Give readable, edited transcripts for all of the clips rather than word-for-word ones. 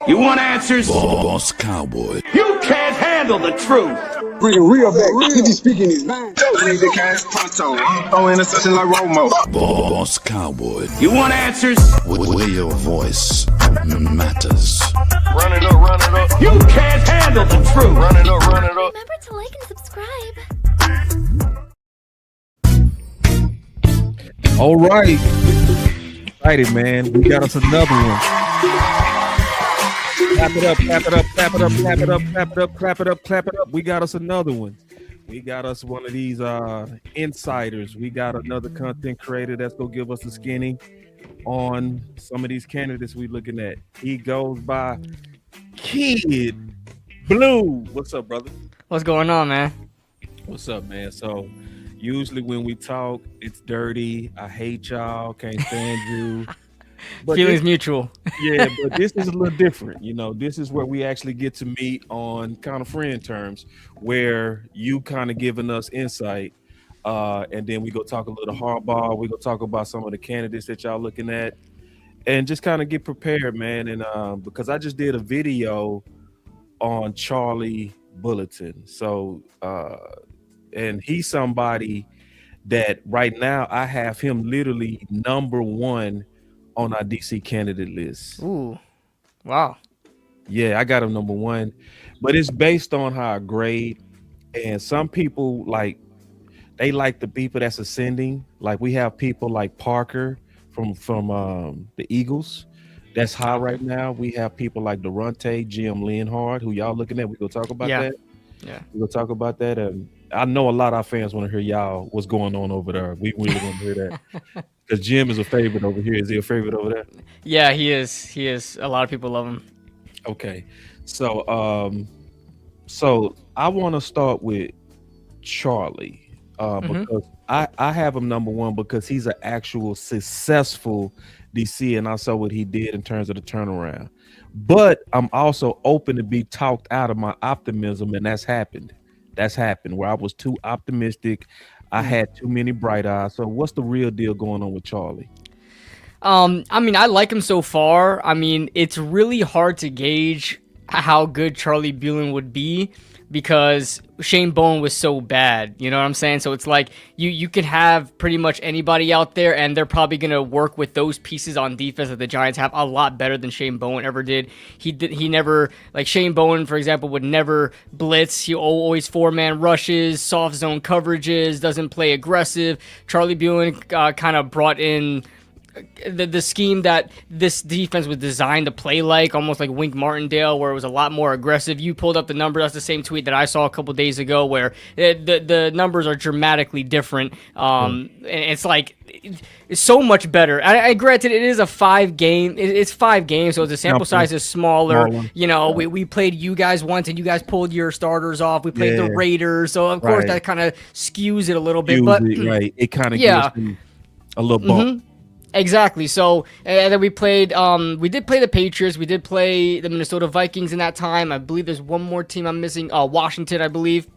You want answers? Boss Cowboy. You can't handle the truth. Bringing real back. He be speaking his mind. I need the cash pronto. I'm throwing a session like Romo. Boss Cowboy. You want answers? Where your voice matters. Run it up, run it up. You can't handle the truth. Run it up, run it up. Remember to like and subscribe. All right. Excited, man. We got us another one. Clap it up, clap it up, clap it up, clap it up, clap it up, clap it up, clap it up. We got us another one. We got us one of these insiders. We got another content creator that's gonna give us a skinny on some of these candidates we looking at. He goes by Kid Blue. What's up, brother? What's going on, man? What's up, man? So usually when we talk, it's dirty. I hate y'all. Can't stand you. But Feelings mutual. Yeah, but this is a little different. You know, this is where we actually get to meet on kind of friend terms, where you kind of giving us insight, and then we go talk a little Harbaugh. We go talk about some of the candidates that y'all looking at, and just kind of get prepared, man. And because I just did a video on Charlie Bullen, so and he's somebody that right now I have him literally number one on our DC candidate list. Ooh, wow. Yeah, I got him number one, but it's based on how I grade. And some people they like the people that's ascending. Like we have people like Parker from the Eagles, that's high right now. We have people like Durante, Jim Leonhard, who y'all looking at. We gonna talk about that. Yeah, we gonna talk about that. And I know a lot of our fans want to hear y'all what's going on over there. We really want to hear that. Because Jim is a favorite over here. Is he a favorite over there? Yeah, he is. He is. A lot of people love him. Okay. So so I want to start with Charlie. Because I have him number one because he's an actual successful DC, and I saw what he did in terms of the turnaround. But I'm also open to be talked out of my optimism, and that's happened. That's happened where I was too optimistic. I had too many bright eyes. So what's the real deal going on with Charlie? I mean, I like him so far. I mean, it's really hard to gauge how good Charlie Bullen would be because Shane Bowen was so bad. You know what I'm saying? So it's like you could have pretty much anybody out there, and they're probably going to work with those pieces on defense that the Giants have a lot better than Shane Bowen ever did. He never, like Shane Bowen, for example, would never blitz. He always four-man rushes, soft zone coverages, doesn't play aggressive. Charlie Bullen kind of brought in the scheme that this defense was designed to play like, almost like Wink Martindale, where it was a lot more aggressive. You pulled up the number. That's the same tweet that I saw a couple days ago, where the numbers are dramatically different. And it's like it's so much better. I granted it is a 5 game. It's 5 games, so the sample size is smaller. You know, we played you guys once, and you guys pulled your starters off. We played the Raiders, so of course that kind of skews it a little bit. But it kind of gives me a little bump. Exactly. So, and then we did play the Patriots. We did play the Minnesota Vikings in that time. I believe there's one more team I'm missing. Washington, I believe.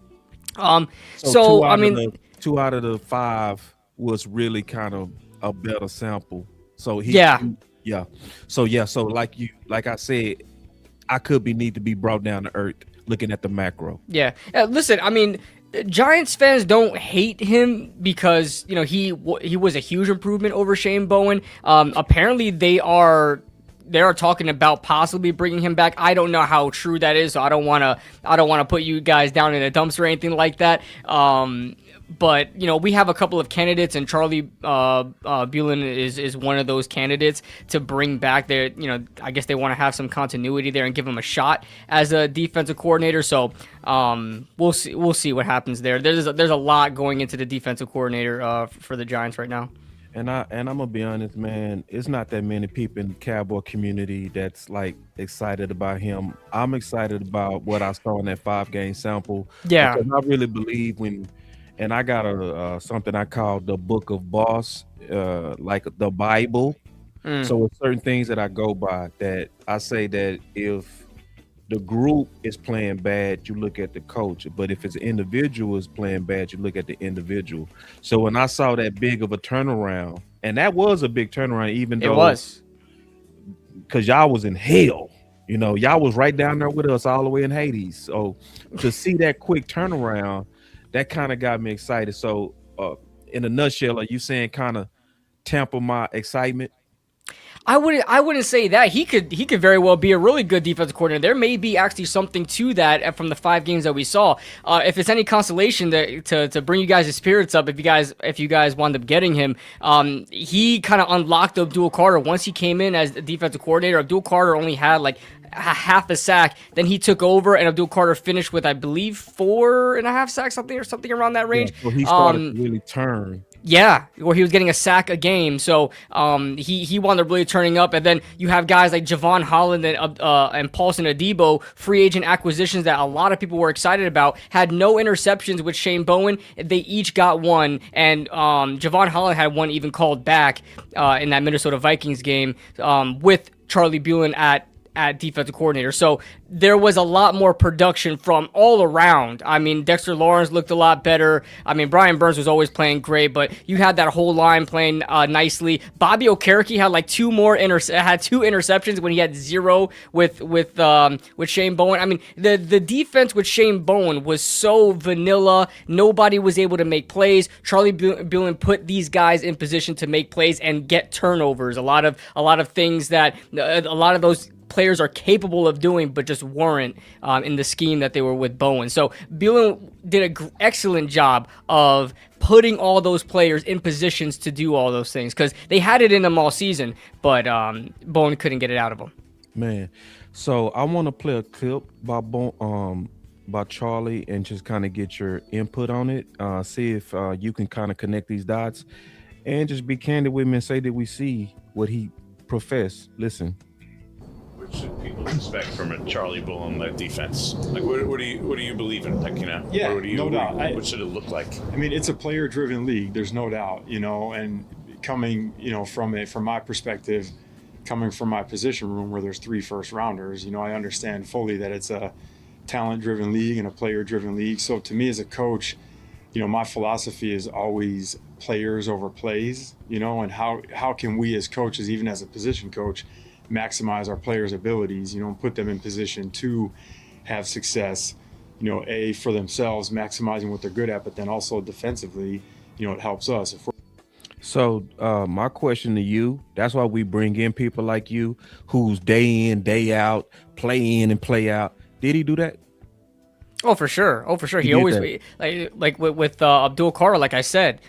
So I mean, 2 out of the 5 was really kind of a better sample. So So like I said, I could need to be brought down to earth looking at the macro. Yeah. Listen, I mean, Giants fans don't hate him because, you know, he was a huge improvement over Shane Bowen. Apparently they are talking about possibly bringing him back. I don't know how true that is, so I don't want to put you guys down in a dumpster or anything like that. But, you know, we have a couple of candidates, and Charlie Bullen is one of those candidates to bring back there. You know, I guess they want to have some continuity there and give him a shot as a defensive coordinator. So we'll see what happens there. There's a lot going into the defensive coordinator for the Giants right now. And I'm gonna be honest, man. It's not that many people in the Cowboy community that's like excited about him. I'm excited about what I saw in that 5 game sample. Yeah, because I really believe and I got something I call the Book of Boss, like the Bible. So it's certain things that I go by that I say that if the group is playing bad, you look at the coach. But if it's an individual is playing bad, you look at the individual. So when I saw that big of a turnaround, and that was a big turnaround, even though it was, because y'all was in hell. You know, y'all was right down there with us all the way in Hades. So to see that quick turnaround, that kind of got me excited. So in a nutshell, are you saying kind of temper my excitement? I wouldn't say that. He could very well be a really good defensive coordinator. There may be actually something to that from the 5 games that we saw. If it's any consolation to bring you guys' spirits up, if you guys wound up getting him, he kind of unlocked Abdul Carter once he came in as the defensive coordinator. Abdul Carter only had like half a sack. Then he took over, and Abdul Carter finished with, I believe, 4.5 sacks, something around that range. Yeah, so he started to really turn. Yeah, where he was getting a sack a game, so he wound up really turning up. And then you have guys like Javon Holland and Paulson Adebo, free agent acquisitions that a lot of people were excited about. Had no interceptions with Shane Bowen. They each got one, and Javon Holland had one even called back in that Minnesota Vikings game with Charlie Bullen at defensive coordinator. So there was a lot more production from all around. I mean, Dexter Lawrence looked a lot better. I mean, Brian Burns was always playing great, but you had that whole line playing nicely. Bobby Okereke had like 2 interceptions when he had 0 with Shane Bowen. I mean, the defense with Shane Bowen was so vanilla. Nobody was able to make plays. Charlie Bullen put these guys in position to make plays and get turnovers. A lot of things that a lot of those players are capable of doing, but just weren't in the scheme that they were with Bowen. So Bullen did an excellent job of putting all those players in positions to do all those things, because they had it in them all season, but Bowen couldn't get it out of them. Man, so I want to play a clip by Charlie and just kind of get your input on it. See if you can kind of connect these dots, and just be candid with me and say that we see what he professed. Listen. What should people expect from a Charlie Bullen-led defense? Like, what do you believe in? Like, Yeah, no doubt. What should it look like? I mean, it's a player-driven league. There's no doubt, and coming, from my perspective, coming from my position room where there's 3 first-rounders, I understand fully that it's a talent-driven league and a player-driven league. So to me as a coach, my philosophy is always players over plays, and how can we as coaches, even as a position coach, maximize our players' abilities, and put them in position to have success, for themselves, maximizing what they're good at, but then also defensively, it helps us. So my question to you, that's why we bring in people like you who's day in, day out, play in and play out. Did he do that? Oh, for sure. He always like with Abdul Carter, like I said,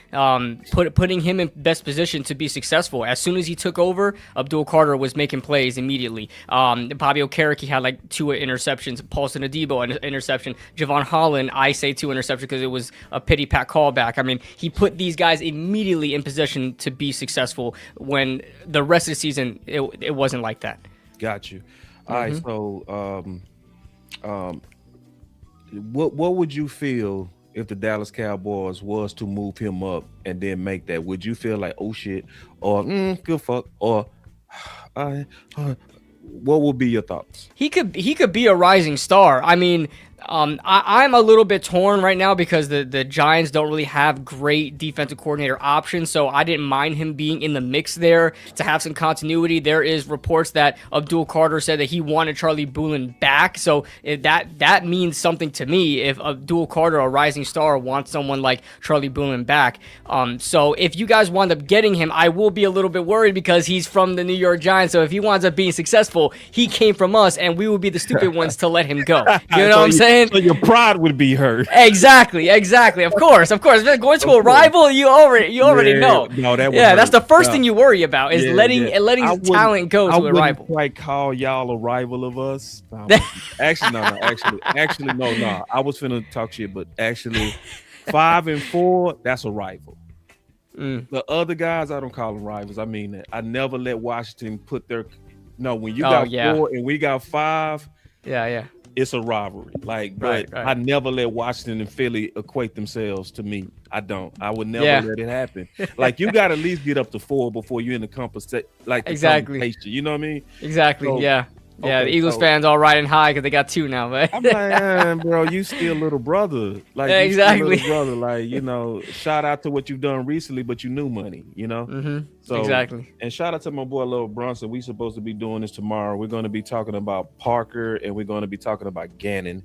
putting him in best position to be successful. As soon as he took over, Abdul Carter was making plays immediately. Bobby Okereke had like 2 interceptions. Paulson Adebo an interception. Javon Holland, I say 2 interceptions because it was a pity pat callback. I mean, he put these guys immediately in position to be successful. When the rest of the season, it wasn't like that. Got you. All right. So what would you feel if the Dallas Cowboys was to move him up and then make that? Would you feel like, oh shit, or good fuck, or what would be your thoughts? He could be a rising star. I mean, I'm a little bit torn right now because the Giants don't really have great defensive coordinator options, so I didn't mind him being in the mix there to have some continuity. There is reports that Abdul Carter said that he wanted Charlie Bullen back, so that means something to me if Abdul Carter, a rising star, wants someone like Charlie Bullen back. So if you guys wind up getting him, I will be a little bit worried because he's from the New York Giants, so if he winds up being successful, he came from us, and we will be the stupid ones to let him go. You know what I'm saying? So your pride would be hurt. Exactly. Of course. Going to a rival, you already know. No, that would hurt. Hurt. That's the first thing you worry about is letting talent go to a rival. I wouldn't quite call y'all a rival of us. No. Actually, no. I was finna talk shit, but actually, 5 and 4, that's a rival. The other guys, I don't call them rivals. I mean that. I never let Washington put their. No, when you got 4 and we got 5. Yeah. It's a rivalry. Right. I never let Washington and Philly equate themselves to me. I don't. I would never let it happen. Like, you got to at least get up to 4 before you're in the compass. Like, exactly. You know what I mean? Exactly. So, yeah. Yeah, Okay, the Eagles so fans all riding high because they got 2 now, but I'm like, man, bro, you still little brother. Like, Yeah, you still exactly. little brother. Like, shout out to what you've done recently, but you knew money, So, Exactly. And shout out to my boy, Lil Brunson. We supposed to be doing this tomorrow. We're going to be talking about Parker, and we're going to be talking about Gannon.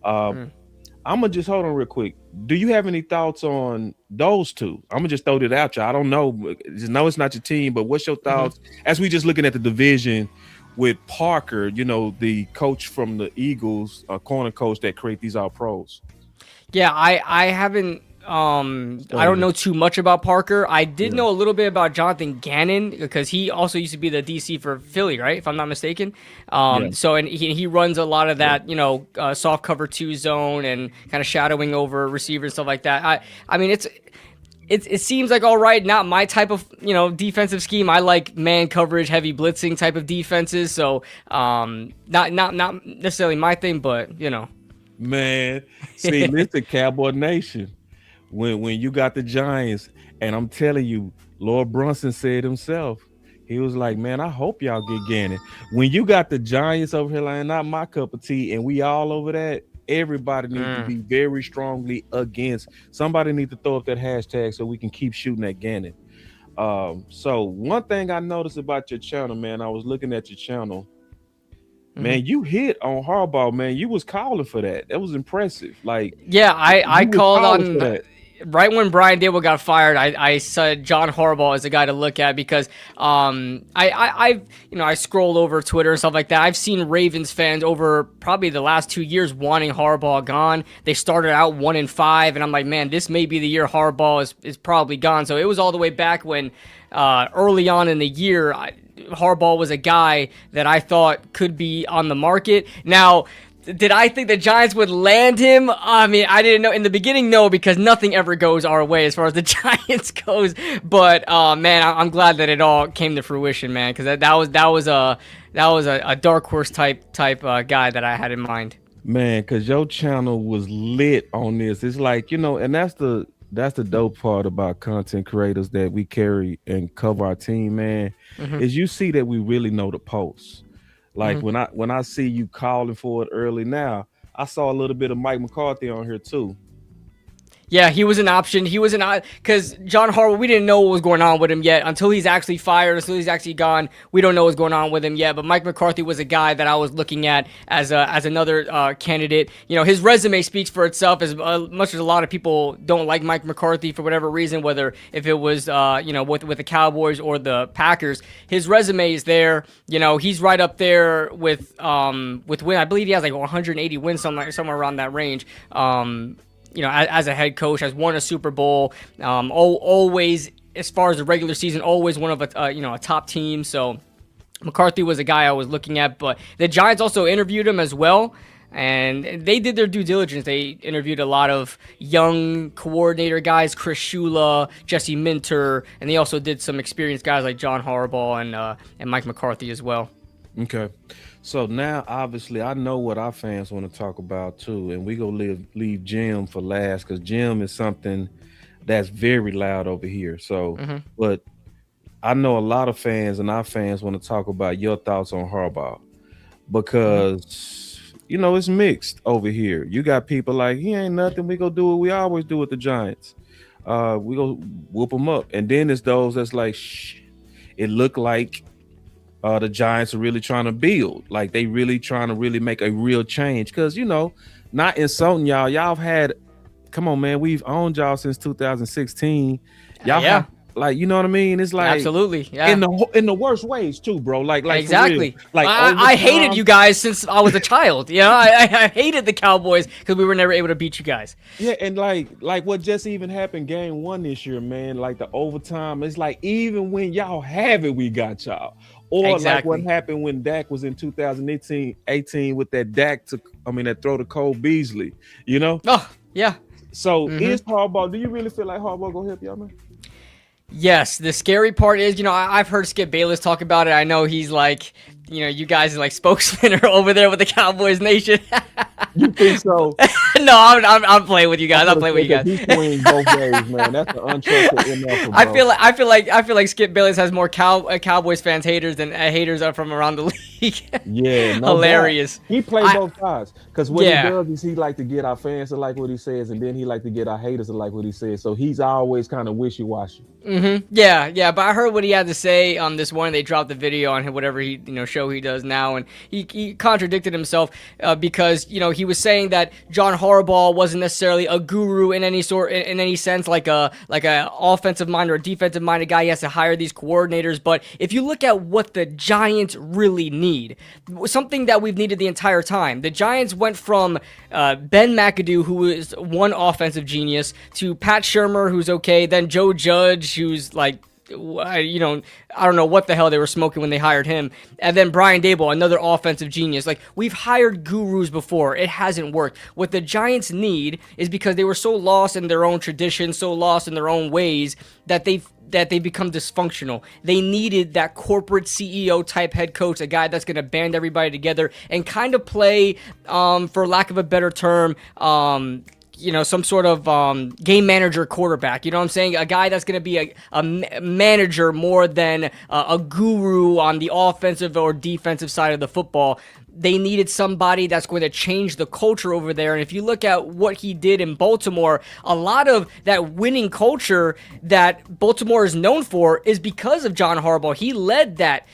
I'm going to just hold on real quick. Do you have any thoughts on those two? I'm going to just throw it out you. I don't know. Just know it's not your team, but what's your thoughts as we just looking at the division with Parker, the coach from the Eagles, corner coach that create these all pros? Yeah, I haven't I don't know too much about Parker. I did know a little bit about Jonathan Gannon because he also used to be the DC for Philly, right? If I'm not mistaken. So and he runs a lot of that, soft cover 2 zone and kind of shadowing over receivers and stuff like that. I mean it seems like all right, not my type of defensive scheme. I like man coverage, heavy blitzing type of defenses. So not necessarily my thing, but Man, see, listen, Cowboy Nation. When you got the Giants, and I'm telling you, Lord Brunson said himself, he was like, man, I hope y'all get Gannon. When you got the Giants over here, like, not my cup of tea, and we all over that, everybody needs to be very strongly against. Somebody need to throw up that hashtag so we can keep shooting at Gannon. So one thing I noticed about your channel, man, I was looking at your channel. Man, you hit on Harbaugh, man. You was calling for that. That was impressive. Like, yeah, I called on that. Right when Brian Dable got fired. I said John Harbaugh is a guy to look at because I scrolled over Twitter and stuff like that. I've seen Ravens fans over probably the last 2 years wanting Harbaugh gone. They started out 1-5, and I'm like, man, this may be the year Harbaugh is probably gone. So it was all the way back when early on in the year. Harbaugh was a guy that I thought could be on the market. Now, did I think the Giants would land him? I mean, I didn't know in the beginning, no, because nothing ever goes our way as far as the Giants goes. But man, I'm glad that it all came to fruition, man, because that was a dark horse type guy that I had in mind. Man, because your channel was lit on this. It's like, and that's the dope part about content creators that we carry and cover our team, man, is you see that we really know the posts. Like when I see you calling for it early now, I saw a little bit of Mike McCarthy on here too. Yeah, he was an option. He was because John Harbaugh, we didn't know what was going on with him yet until he's actually fired, until he's actually gone. We don't know what's going on with him yet. But Mike McCarthy was a guy that I was looking at as another candidate. His resume speaks for itself. As much as a lot of people don't like Mike McCarthy for whatever reason, whether if it was with the Cowboys or the Packers, his resume is there. He's right up there with win. I believe he has like 180 wins, somewhere around that range. As a head coach, has won a Super Bowl, always, as far as the regular season, always one of a top team. So McCarthy was a guy I was looking at, but the Giants also interviewed him as well, and they did their due diligence. They interviewed a lot of young coordinator guys, Chris Shula, Jesse Minter, and they also did some experienced guys like John Harbaugh and Mike McCarthy as well. Okay. So now, obviously, I know what our fans want to talk about too, and we gonna leave Jim for last because Jim is something that's very loud over here. So, but I know a lot of fans and our fans want to talk about your thoughts on Harbaugh because it's mixed over here. You got people like he ain't nothing. We gonna do what we always do with the Giants. We go whoop them up, and then it's those that's like, it looked like. The Giants are really trying to build, like they really trying to really make a real change. Because not insulting y'all. Y'all have had, come on, man. We've owned y'all since 2016. Y'all have, like, you know what I mean? It's like absolutely, yeah. In the worst ways too, bro. Like exactly. Like I hated you guys since I was a child. I hated the Cowboys because we were never able to beat you guys. Yeah, and like what just even happened game 1 this year, man. Like the overtime. It's like even when y'all have it, we got y'all. Or exactly. Like what happened when Dak was in 2018 with that that throw to Cole Beasley, Oh, yeah. So is Harbaugh, do you really feel like Harbaugh gonna help y'all, man? Yes, the scary part is, I've heard Skip Bayless talk about it. I know he's like you guys are like spokesmen are over there with the Cowboys Nation. You think so? No, I'm playing with you guys. I'm playing with you guys. He swings both ways, man. That's an untrusted MF, bro. I feel like Skip Bayless has more Cowboys fans haters than haters are from around the league. Yeah, no hilarious. Doubt. He plays both sides because what Yeah. he does is he like to get our fans to like what he says, and then he like to get our haters to like what he says. So he's always kind of wishy-washy. Yeah. But I heard what he had to say on this morning. They dropped the video on whatever he show he does now, and he contradicted himself because he was saying that John Harbaugh wasn't necessarily a guru in any sense, like a offensive minded or defensive minded guy. He has to hire these coordinators. But if you look at what the Giants really need, something that we've needed the entire time, the Giants went from Ben McAdoo, who is one offensive genius, to Pat Shurmur, who's okay, then Joe Judge, who's like, I don't know what the hell they were smoking when they hired him. And then Brian Daboll, another offensive genius. Like, we've hired gurus before. It hasn't worked. What the Giants need is, because they were so lost in their own tradition, so lost in their own ways, that they become dysfunctional. They needed that corporate CEO type head coach, a guy that's going to band everybody together and kind of play, for lack of a better term, some sort of game manager quarterback. You know what I'm saying? A guy that's going to be a manager more than a guru on the offensive or defensive side of the football. They needed somebody that's going to change the culture over there. And if you look at what he did in Baltimore, a lot of that winning culture that Baltimore is known for is because of John Harbaugh. He led that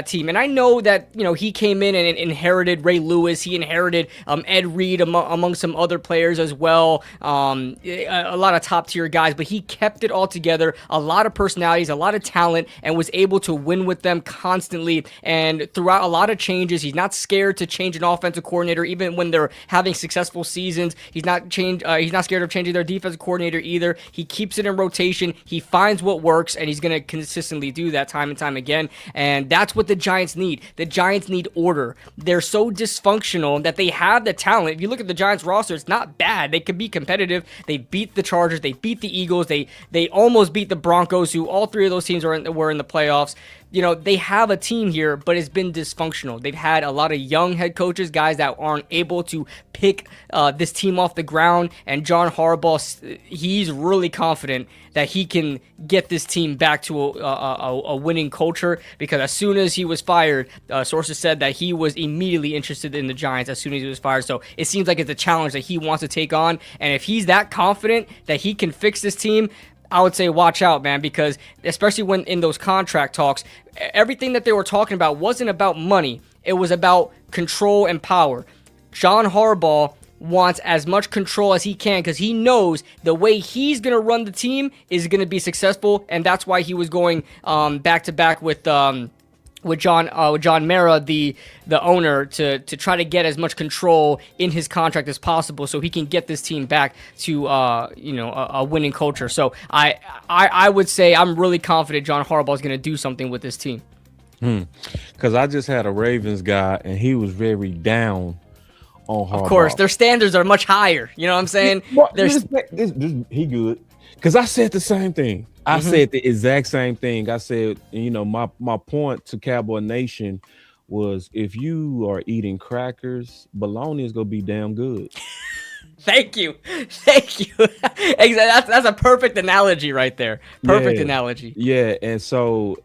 team. And I know that, he came in and inherited Ray Lewis. He inherited Ed Reed among some other players as well. A lot of top tier guys, but he kept it all together. A lot of personalities, a lot of talent, and was able to win with them constantly. And throughout a lot of changes, he's not scared to change an offensive coordinator, even when they're having successful seasons. He's not scared of changing their defensive coordinator either. He keeps it in rotation. He finds what works, and he's going to consistently do that time and time again. And that's what the Giants need. The Giants need order. They're so dysfunctional that they have the talent. If you look at the Giants roster, it's not bad. They could be competitive. They beat the Chargers. They beat the Eagles. They almost beat the Broncos, who all three of those teams were in the playoffs. They have a team here, but it's been dysfunctional. They've had a lot of young head coaches, guys that aren't able to pick this team off the ground. And John Harbaugh, he's really confident that he can get this team back to a winning culture, because as soon as he was fired, sources said that he was immediately interested in the Giants as soon as he was fired. So it seems like it's a challenge that he wants to take on. And if he's that confident that he can fix this team, I would say watch out, man, because especially when in those contract talks, everything that they were talking about wasn't about money. It was about control and power. John Harbaugh wants as much control as he can, because he knows the way he's going to run the team is going to be successful, and that's why he was going back-to-back with John Mara, the owner, to try to get as much control in his contract as possible, so he can get this team back to a winning culture. So I would say I'm really confident John Harbaugh is going to do something with this team. Because I just had a Ravens guy, and he was very down on Harbaugh. Of course, their standards are much higher. You know what I'm saying? He good. Because I said the same thing. I said the exact same thing. I said, my point to Cowboy Nation was, if you are eating crackers, bologna is going to be damn good. Thank you. That's a perfect analogy right there. Perfect analogy. Yeah, and so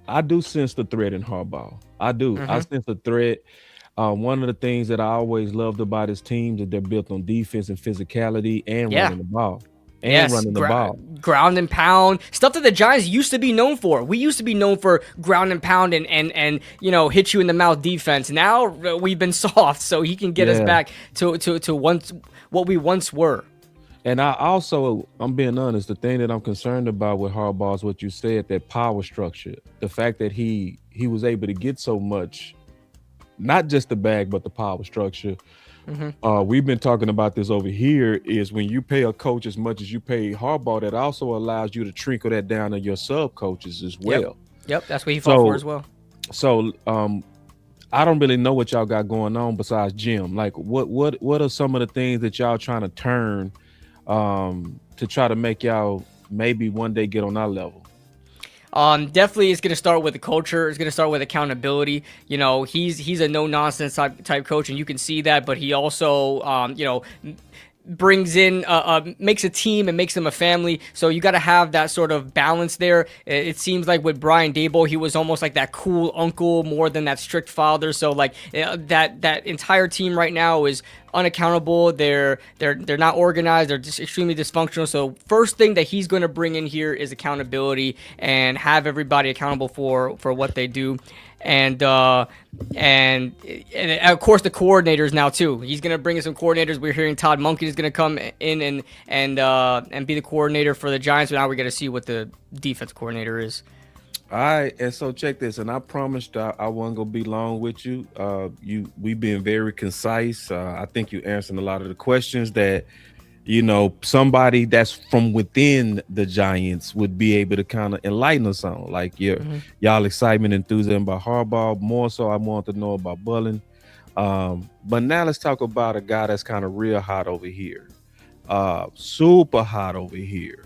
I do sense the threat in Harbaugh. I do. I sense the threat. One of the things that I always loved about his team is that they're built on defense and physicality and running the ball. Running the ball. Ground and pound. Stuff that the Giants used to be known for. We used to be known for ground and pound and hit you in the mouth defense. Now we've been soft, so he can get us back to once what we once were. And I'm being honest, the thing that I'm concerned about with Harbaugh is what you said, that power structure. The fact that he was able to get so much, not just the bag, but the power structure. We've been talking about this over here, is when you pay a coach as much as you pay Harbaugh, that also allows you to trickle that down to your sub coaches as well. Yep, that's what he fought for as well. So I don't really know what y'all got going on besides Jim. Like, what are some of the things that y'all trying to turn to try to make y'all maybe one day get on our level? Definitely it's going to start with the culture. It's going to start with accountability. You know, he's a no nonsense type coach, and you can see that. But he also, brings in makes a team and makes them a family, so you got to have that sort of balance there. It seems like with Brian Daboll, he was almost like that cool uncle more than that strict father. So like that entire team right now is unaccountable. They're not organized. They're just extremely dysfunctional. So first thing that he's going to bring in here is accountability and have everybody accountable for what they do. And of course the coordinators now too. He's gonna bring in some coordinators. We're hearing Todd Monken is gonna come in and be the coordinator for the Giants. But now we got to see what the defense coordinator is. All right, and so check this. And I promised I wasn't gonna be long with you. We've been very concise. I think you answered a lot of the questions that somebody that's from within the Giants would be able to kind of enlighten us on, like y'all excitement, enthusiasm about Harbaugh. More so, I want to know about Bullen. But now let's talk about a guy that's kind of real hot over here, super hot over here.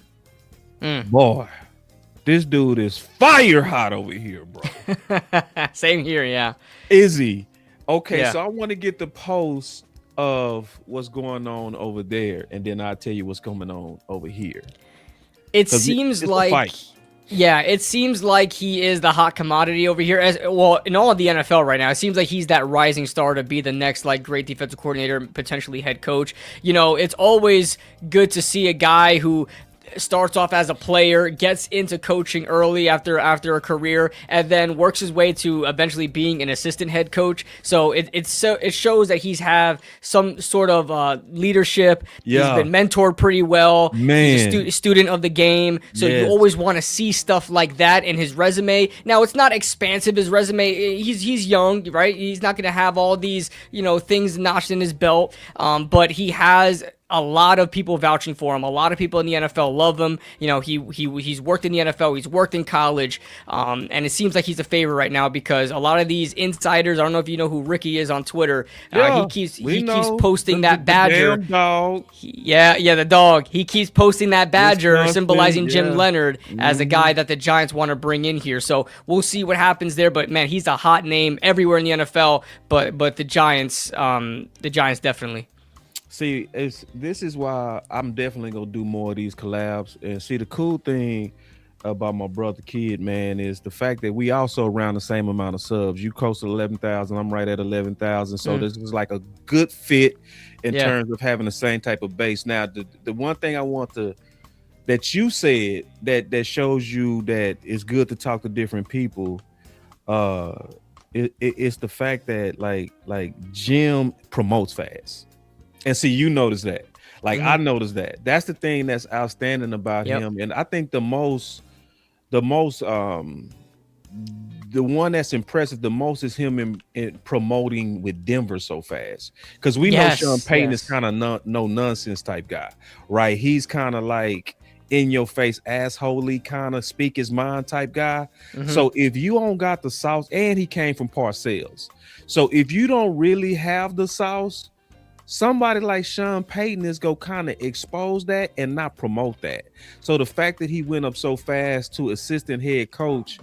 Boy, this dude is fire hot over here, bro. Same here, yeah. Is he? Okay, Yeah. so I want to get the post of what's going on over there, and then I'll tell you what's going on over here. It seems like, yeah, it seems like he is the hot commodity over here. As well, in all of the NFL right now, it seems like he's that rising star to be the next like great defensive coordinator, potentially head coach. It's always good to see a guy who starts off as a player, gets into coaching early after a career, and then works his way to eventually being an assistant head coach. So it shows that he's have some sort of leadership. Yeah. He's been mentored pretty well. Man. He's a student of the game. So Yes. you always want to see stuff like that in his resume. Now it's not expansive. His resume, he's young, right? He's not going to have all these things notched in his belt. But he has a lot of people vouching for him. A lot of people in the NFL love him. He's worked in the NFL. He's worked in college. And it seems like he's a favorite right now because a lot of these insiders, I don't know if you know who Ricky is on Twitter. Yeah, He keeps know. posting that The badger. damn dog. Yeah, the dog. He keeps posting that badger Wisconsin, symbolizing Jim yeah. Leonhard as a guy that the Giants want to bring in here. So we'll see what happens there. But man, he's a hot name everywhere in the NFL. But the Giants definitely. See, this is why I'm definitely gonna do more of these collabs. And see, the cool thing about my brother Kid, man, is the fact that we also around the same amount of subs. You close to 11,000, I'm right at 11,000. So this is like a good fit in terms of having the same type of base. Now, the one thing I want that you said that shows you that it's good to talk to different people. It's the fact that like Jim promotes fast. And see, you notice that. Like I noticed that. That's the thing that's outstanding about him. And I think the one that's impressive the most is him in promoting with Denver so fast. Because we know Sean Payton is kind of no nonsense type guy, right? He's kind of like in your face, assholey, kind of speak his mind type guy. So if you don't got the sauce, and he came from Parcells, so if you don't really have the sauce, somebody like Sean Payton is go kind of expose that and not promote that. So the fact that he went up so fast to assistant head coach,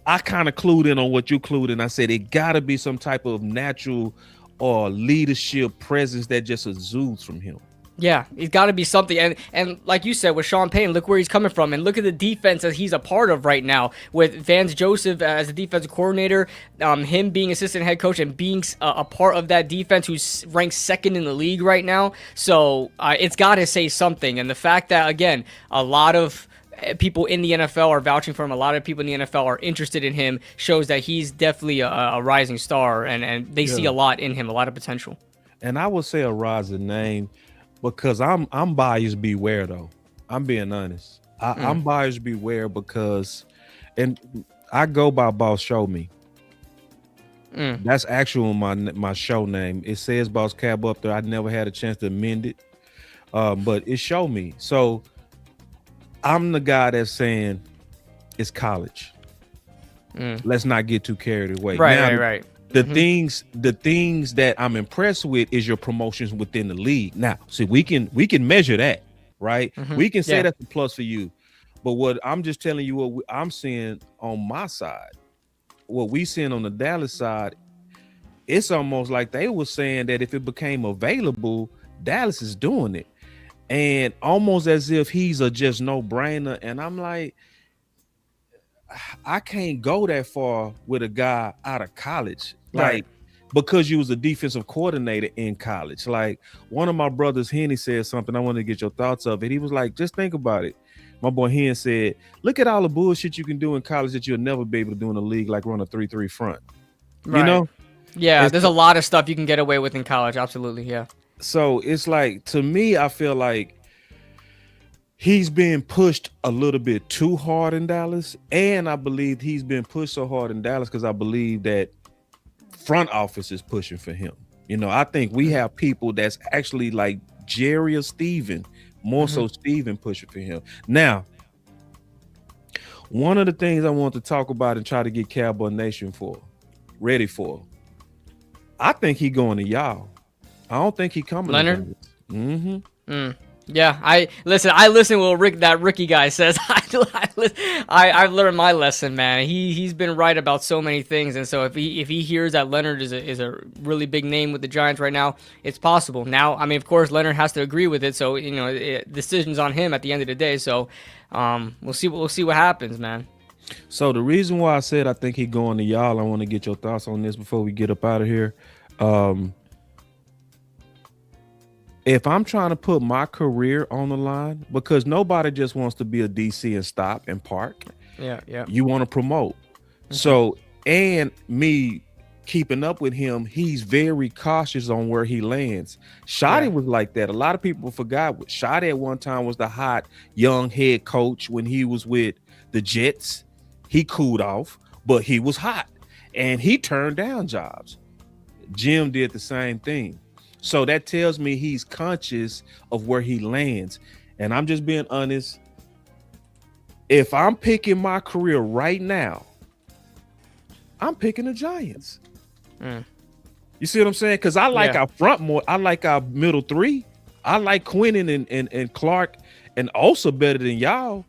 I kind of clued in on what you clued in. I said it got to be some type of natural or leadership presence that just exudes from him. Yeah, he's got to be something. And like you said, with Sean Payton, look where he's coming from. And look at the defense that he's a part of right now with Vance Joseph as a defensive coordinator, him being assistant head coach and being a part of that defense who's ranked second in the league right now. So it's got to say something. And the fact that, again, a lot of people in the NFL are vouching for him, a lot of people in the NFL are interested in him, shows that he's definitely a rising star. And they see a lot in him, a lot of potential. And I would say a rising name. Because I'm buyers beware though. I'm being honest. I'm buyers beware because, and I go by Boss Show Me. That's actual my show name. It says Boss Cab up there. I never had a chance to amend it, but it Show Me. So I'm the guy that's saying it's college. Let's not get too carried away. Right. The things that I'm impressed with is your promotions within the league. Now, see, we can measure that, right? We can say that's a plus for you. But what I'm just telling you, I'm seeing on my side, what we seeing on the Dallas side, it's almost like they were saying that if it became available, Dallas is doing it, and almost as if he's a just no brainer. And I'm like, I can't go that far with a guy out of college, like because you was a defensive coordinator in college. Like one of my brothers, Henny, said something. I wanted to get your thoughts of it. He was like, just think about it. My boy Hen said, look at all the bullshit you can do in college that you'll never be able to do in the league, like run a 3-3 front. Right. You know? Yeah, there's a lot of stuff you can get away with in college. Absolutely, yeah. So it's like, to me, I feel like he's being pushed a little bit too hard in Dallas. And I believe he's been pushed so hard in Dallas because I believe that front office is pushing for him. You know, I think we have people that's actually like Jerry or Steven, more so Steven pushing for him. Now, one of the things I want to talk about and try to get Cowboy Nation ready for, I think he going to y'all. I don't think he coming Leonhard? to Dallas. Yeah, I listen what that Ricky guy says. I've learned my lesson, man. He's been right about so many things, and so if he hears that Leonhard is a really big name with the Giants right now, it's possible. Now, I mean, of course, Leonhard has to agree with it, so you know, decision's on him at the end of the day. So, we'll see what happens, man. So the reason why I said I think he going to y'all, I want to get your thoughts on this before we get up out of here. If I'm trying to put my career on the line, because nobody just wants to be a DC and stop and park. Yeah. You want to promote. So, and me keeping up with him, he's very cautious on where he lands. Shotty was like that. A lot of people forgot what Shotty at one time was the hot young head coach when he was with the Jets. He cooled off, but he was hot and he turned down jobs. Jim did the same thing. So that tells me he's conscious of where he lands. And I'm just being honest. If I'm picking my career right now, I'm picking the Giants. You see what I'm saying? Because I like our front more. I like our middle three. I like Quinnen and Clark and also better than y'all.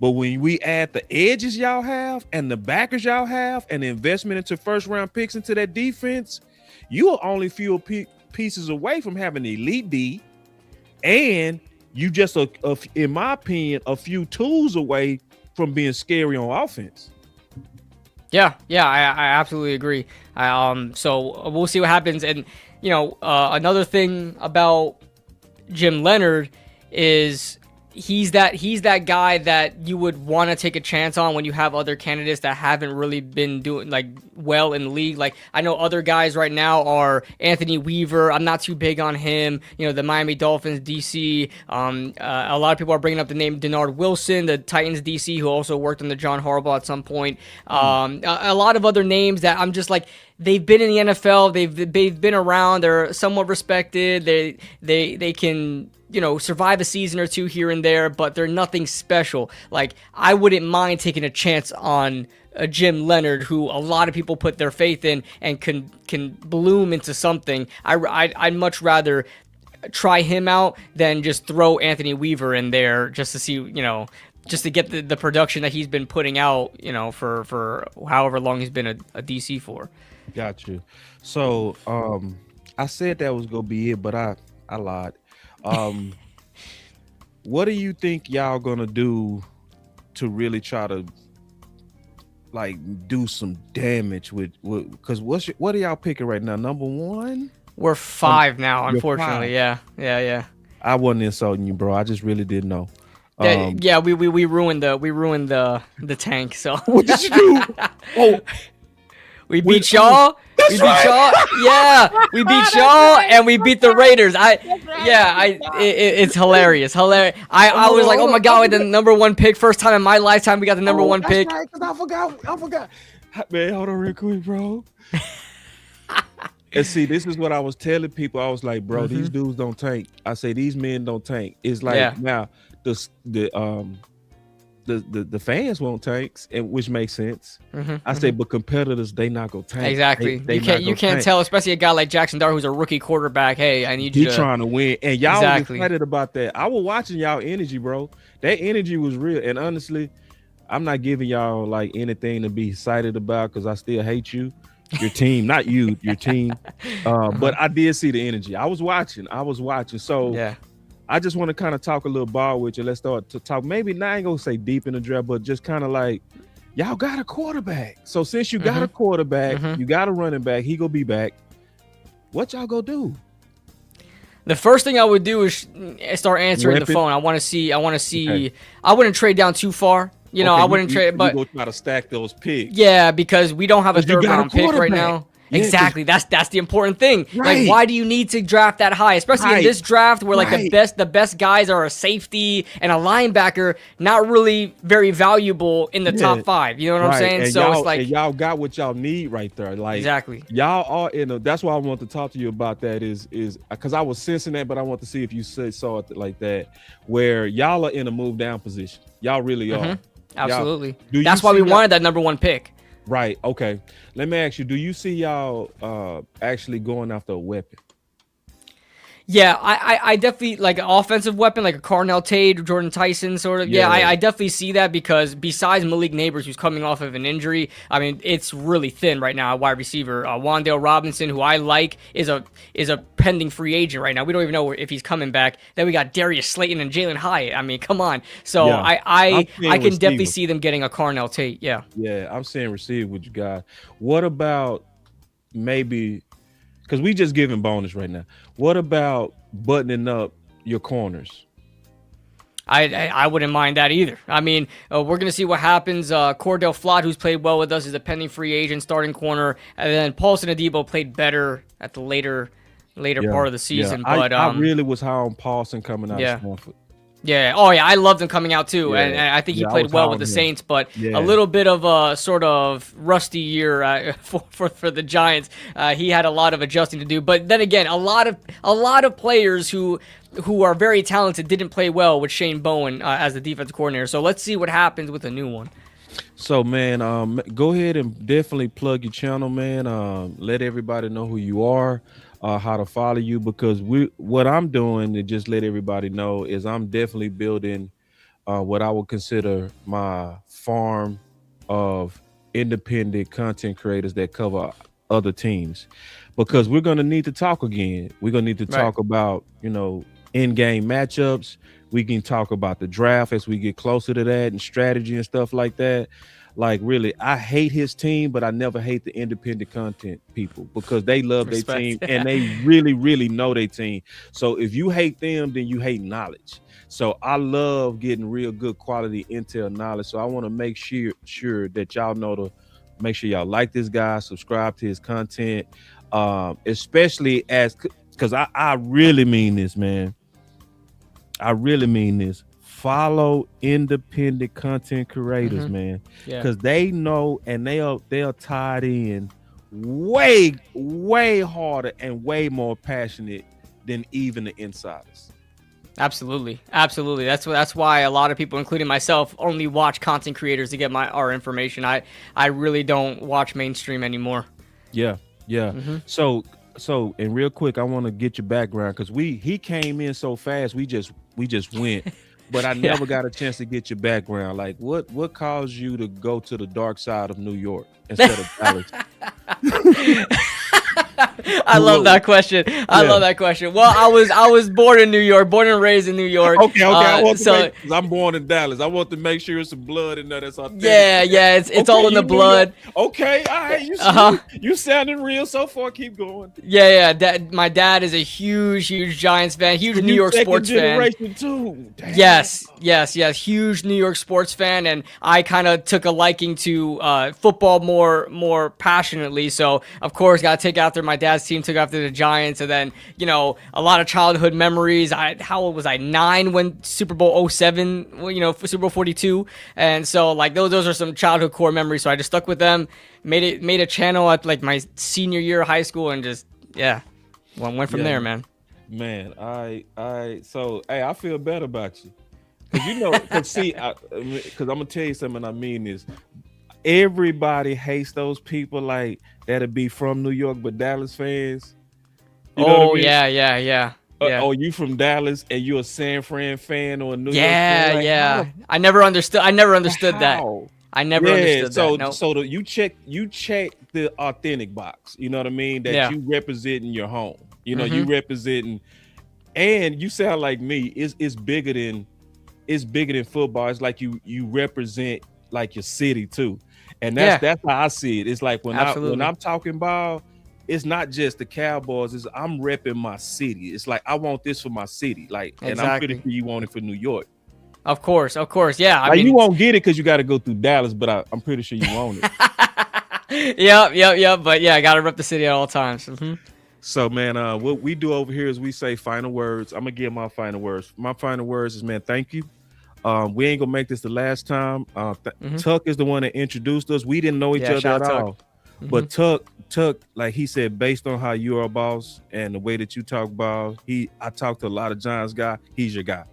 But when we add the edges y'all have and the backers y'all have and the investment into first round picks into that defense, you'll only feel pieces away from having elite D, and you just in my opinion a few tools away from being scary on offense. Yeah, I absolutely agree. So we'll see what happens. And you know, another thing about Jim Leonhard is he's that guy that you would want to take a chance on when you have other candidates that haven't really been doing like well in the league. Like I know other guys right now are Anthony Weaver. I'm not too big on him. You know, the Miami Dolphins DC. A lot of people are bringing up the name Leonhard Wilson, the Titans DC, who also worked on the John Harbaugh at some point. A lot of other names that I'm just like, they've been in the NFL. They've been around. They're somewhat respected. They can, you know, survive a season or two here and there, but they're nothing special. Like I wouldn't mind taking a chance on a Jim Leonhard, who a lot of people put their faith in and can bloom into something. I'd much rather try him out than just throw Anthony Weaver in there just to see, you know, just to get the production that he's been putting out, you know, for however long he's been a DC for. Got you. So I said that was gonna be it, but I lied. What do you think y'all gonna do to really try to like do some damage with because what are y'all picking right now? Number one? We're 5 now, unfortunately. 5. Yeah. I wasn't insulting you, bro. I just really didn't know. Yeah, we ruined the tank. So what did you do? Oh, we beat y'all. We beat y'all. Yeah, we beat y'all, and we beat the Raiders. It's hilarious. I was like, oh my god, with the number 1 pick, first time in my lifetime we got the number 1 pick. Right, I forgot. Man, hold on real quick, bro. And see, this is what I was telling people. I was like, bro, these dudes don't tank. I say these men don't tank. It's like now the the fans want tanks, and which makes sense. I say, but competitors, they not gonna tank. Exactly. They You can't tell, especially a guy like Jackson Dart, who's a rookie quarterback. Hey, I need you He to. trying to win, and y'all Exactly. was excited about that. I was watching y'all energy, bro. That energy was real, and honestly, I'm not giving y'all like anything to be excited about because I still hate you, your team, not you, your team. But I did see the energy. I was watching. So Yeah. I just want to kind of talk a little ball with you. Let's start to talk. Maybe not, I ain't gonna say deep in the draft, but just kind of like y'all got a quarterback. So since you got a quarterback, you got a running back. He gonna be back. What y'all gonna do? The first thing I would do is start answering the Weapon? phone. I want to see. Okay. I wouldn't trade down too far. You know, Okay, I wouldn't trade, but you go try to stack those picks. yeah, because we don't have a 'Cause you third got a round pick right quarterback. now. Yeah, 'cause- Exactly. That's the important thing. Right. Like, why do you need to draft that high, especially in Right. this draft where like Right. the best guys are a safety and a linebacker, not really very valuable in the top 5. You know what I'm saying? And So y'all, it's like and y'all got what y'all need right there. Like Exactly. y'all are in a, that's why I want to talk to you about that is because I was sensing that, but I want to see if you saw it like that, where y'all are in a move down position. Y'all really are. absolutely. do you That's why we see wanted that number 1 pick. Right. Okay. Let me ask you, do you see y'all actually going after a weapon? Yeah, I definitely like an offensive weapon, like a Carnell Tate, Jordan Tyson sort of. Yeah, Yeah. I definitely see that because besides Malik Neighbors, who's coming off of an injury, I mean, it's really thin right now at wide receiver. Wandale Robinson, who I like, is a pending free agent right now. We don't even know if he's coming back. Then we got Darius Slayton and Jalen Hyatt. I mean, come on. So Yeah. I I'm seeing can definitely receiver. see them getting a Carnell Tate. Yeah. Yeah, I'm saying receive what you got. What about maybe because we just giving bonus right now? What about buttoning up your corners? I wouldn't mind that either. I mean, we're going to see what happens. Cordell Flott, who's played well with us, is a pending free agent starting corner. And then Paulson Adebo played better at the later part of the season. Yeah. But I really was high on Paulson coming out yeah. of Stanford. Yeah. Oh, yeah. I loved him coming out, too. Yeah. And I think he Yeah, I played was well high with the on him. Saints, but Yeah. a little bit of a sort of rusty year for the Giants. He had a lot of adjusting to do. But then again, a lot of players who are very talented didn't play well with Shane Bowen as the defensive coordinator. So let's see what happens with a new one. So, man, go ahead and definitely plug your channel, man. Let everybody know who you are, how to follow you, because what I'm doing to just let everybody know is I'm definitely building what I would consider my farm of independent content creators that cover other teams, because we're going to need to talk again. We're going to need to talk about, in-game matchups. We can talk about the draft as we get closer to that and strategy and stuff like that. Like, really, I hate his team, but I never hate the independent content people because they love their team and they really, really know their team. So if you hate them, then you hate knowledge. So I love getting real good quality intel knowledge. So I want to make sure that y'all know to make sure y'all like this guy, subscribe to his content, especially because I really mean this, man. I really mean this. Follow independent content creators, man, because they know and they are tied in way harder and way more passionate than even the insiders. Absolutely. That's why a lot of people, including myself, only watch content creators to get our information. I really don't watch mainstream anymore. Yeah. So and real quick, I want to get your background because he came in so fast. We just went. But I never got a chance to get your background. Like, what caused you to go to the dark side of New York instead of Dallas? I love that question. I love that question. Well, I was born in New York, born and raised in New York. Okay. I want to I'm born in Dallas. I want to make sure it's some blood in there that's authentic. Yeah. It's all in the blood. Okay. All right. You sounding real so far. Keep going. Yeah. My dad is a huge Giants fan, huge New York sports fan. Too. Yes. Huge New York sports fan, and I kind of took a liking to football more passionately. So of course, got to take after my dad's team, took after the Giants, and then a lot of childhood memories. How old was I? 9 when Super Bowl 07, Super Bowl 42, and so like those are some childhood core memories. So I just stuck with them, made a channel at like my senior year of high school, and just went from there, man. Man, so hey, I feel better about you. Because see, because I'm gonna tell you something. I mean this. Everybody hates those people like that'll be from New York, but Dallas fans. You know what I mean? Yeah. Oh, you from Dallas and you're a San Fran fan or a New York Yeah, fan? Like, yeah. I never understood that. how? I never understood that. No. So you check the authentic box. You know what I mean? That you representing your home. You know, you representing, and you sound like me. It's bigger than football. It's like you represent like your city too, and that's how I see it. It's like when I'm talking about, it's not just the Cowboys. It's I'm repping my city. It's like I want this for my city. Like, and I'm pretty sure you want it for New York. Of course, yeah. I mean, you won't get it because you got to go through Dallas, but I'm pretty sure you want it. Yep. But yeah, I got to rep the city at all times. So, man, what we do over here is we say final words. I'm gonna give my final words. My final words is, man, thank you. We ain't gonna make this the last time. Tuck is the one that introduced us. We didn't know each other at all. But Tuck, like he said, based on how you are a boss and the way that you talk about, I talked to a lot of Giants guys. He's your guy.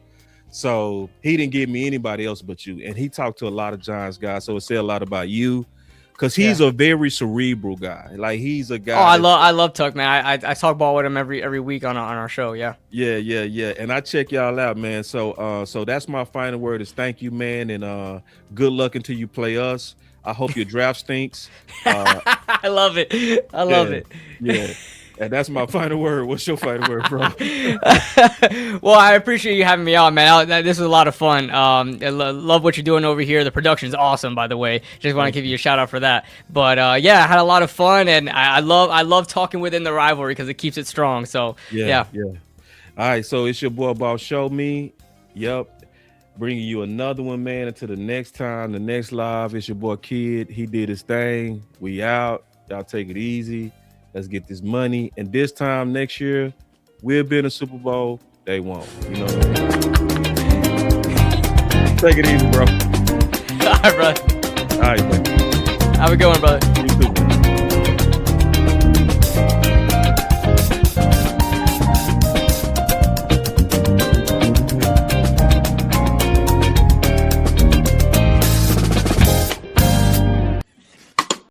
So he didn't give me anybody else but you. And he talked to a lot of Giants guys. So it said a lot about you. Because he's a very cerebral guy. Like he's a guy. Oh, I love Tuck, man. I talk ball with him every week on our show. Yeah. And I check y'all out, man. So that's my final word is thank you, man, and good luck until you play us. I hope your draft stinks. I love it. I love it. Yeah. And that's my final word. What's your final word, bro? Well, I appreciate you having me on, man. This was a lot of fun. I love what you're doing over here. The production's awesome, by the way. Just want to give you a shout out for that. But yeah, I had a lot of fun, and I love talking within the rivalry because it keeps it strong. So yeah. All right, so it's your boy Boss Show Me. Yep. Bringing you another one, man, until the next time, the next live. It's your boy Kid. He did his thing. We out. Y'all take it easy. Let's get this money. And this time next year, we'll be in the Super Bowl. They won't. You know what I mean? Take it easy, bro. All right, brother. All right, man. Have a good one, brother. You too, man.